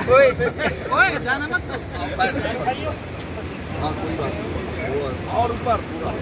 ओए जाना मत तो। हाँ कोई बात नहीं, और ऊपर पूरा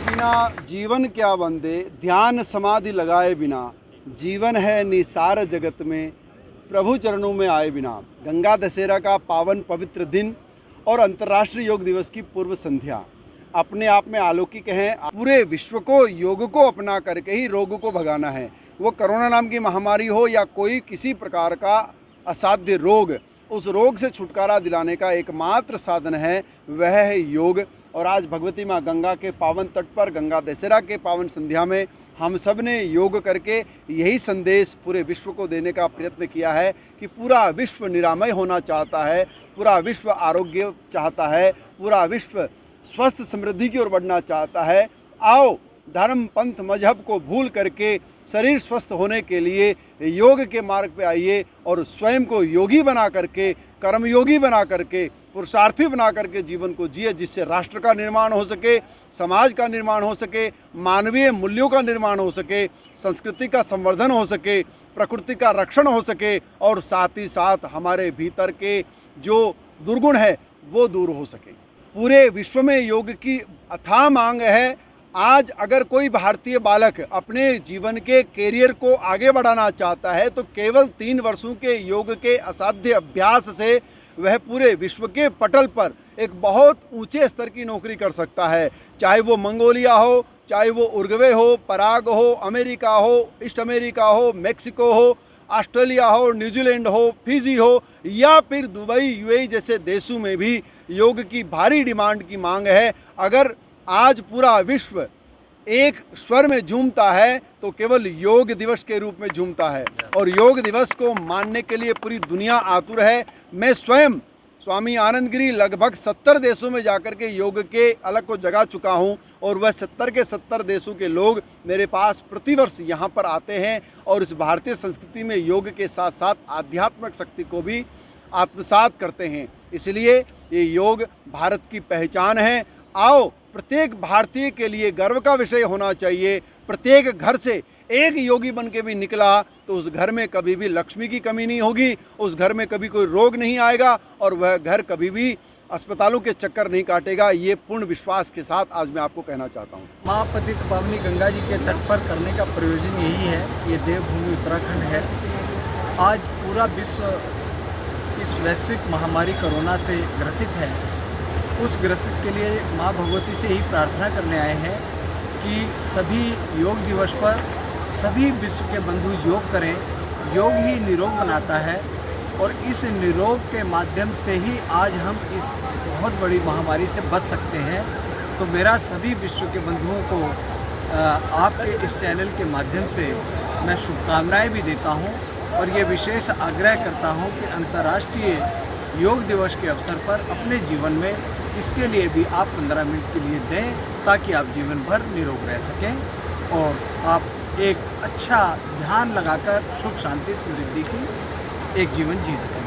बिना जीवन क्या बंदे, ध्यान समाधि लगाए बिना जीवन है निसार जगत में, प्रभु चरणों में आए बिना। गंगा दशहरा का पावन पवित्र दिन और अंतर्राष्ट्रीय योग दिवस की पूर्व संध्या अपने आप में अलौकिक है। पूरे विश्व को योग को अपना करके ही रोग को भगाना है। वो कोरोना नाम की महामारी हो या कोई किसी प्रकार का असाध्य रोग, उस रोग से छुटकारा दिलाने का एकमात्र साधन है, वह है योग। और आज भगवती माँ गंगा के पावन तट पर गंगा दशहरा के पावन संध्या में हम सब ने योग करके यही संदेश पूरे विश्व को देने का प्रयत्न किया है कि पूरा विश्व निरामय होना चाहता है, पूरा विश्व आरोग्य चाहता है, पूरा विश्व स्वस्थ समृद्धि की ओर बढ़ना चाहता है। आओ धर्म पंथ मजहब को भूल करके शरीर स्वस्थ होने के लिए योग के मार्ग पे आइए और स्वयं को योगी बना करके, कर्मयोगी बना करके, पुरुषार्थी बना करके जीवन को जिए, जिससे राष्ट्र का निर्माण हो सके, समाज का निर्माण हो सके, मानवीय मूल्यों का निर्माण हो सके, संस्कृति का संवर्धन हो सके, प्रकृति का रक्षण हो सके और साथ ही साथ हमारे भीतर के जो दुर्गुण है वो दूर हो सके। पूरे विश्व में योग की अथाह मांग है। आज अगर कोई भारतीय बालक अपने जीवन के कैरियर को आगे बढ़ाना चाहता है तो केवल 3 वर्षों के योग के असाध्य अभ्यास से वह पूरे विश्व के पटल पर एक बहुत ऊंचे स्तर की नौकरी कर सकता है। चाहे वो मंगोलिया हो, चाहे वो उरुग्वे हो, पराग हो, अमेरिका हो, ईस्ट अमेरिका हो, मेक्सिको हो, ऑस्ट्रेलिया हो, न्यूजीलैंड हो, फिजी हो या फिर दुबई, यूएई जैसे देशों में भी योग की भारी डिमांड की मांग है। अगर आज पूरा विश्व एक स्वर में झूमता है तो केवल योग दिवस के रूप में झूमता है और योग दिवस को मानने के लिए पूरी दुनिया आतुर है। मैं स्वयं स्वामी आनंदगिरी लगभग 70 देशों में जाकर के योग के अलग को जगा चुका हूं और वह 70 के 70 देशों के लोग मेरे पास प्रतिवर्ष यहां पर आते हैं और इस भारतीय संस्कृति में योग के साथ साथ आध्यात्मिक शक्ति को भी आत्मसात करते हैं। इसलिए ये योग भारत की पहचान है। आओ, प्रत्येक भारतीय के लिए गर्व का विषय होना चाहिए। प्रत्येक घर से एक योगी बन के भी निकला तो उस घर में कभी भी लक्ष्मी की कमी नहीं होगी, उस घर में कभी कोई रोग नहीं आएगा और वह घर कभी भी अस्पतालों के चक्कर नहीं काटेगा। ये पूर्ण विश्वास के साथ आज मैं आपको कहना चाहता हूँ। माँ पतित पावनी गंगा जी के तट पर करने का प्रयोजन यही है। ये देवभूमि उत्तराखंड है। आज पूरा विश्व इस वैश्विक महामारी कोरोना से ग्रसित है। उस ग्रसित के लिए माँ भगवती से यही प्रार्थना करने आए हैं कि सभी योग दिवस पर सभी विश्व के बंधु योग करें। योग ही निरोग बनाता है और इस निरोग के माध्यम से ही आज हम इस बहुत बड़ी महामारी से बच सकते हैं। तो मेरा सभी विश्व के बंधुओं को आपके इस चैनल के माध्यम से मैं शुभकामनाएं भी देता हूं और ये विशेष आग्रह करता हूं कि अंतर्राष्ट्रीय योग दिवस के अवसर पर अपने जीवन में इसके लिए भी आप 15 मिनट के लिए दें ताकि आप जीवन भर निरोग रह सकें और आप एक अच्छा ध्यान लगाकर सुख शांति समृद्धि की एक जीवन जी सकें।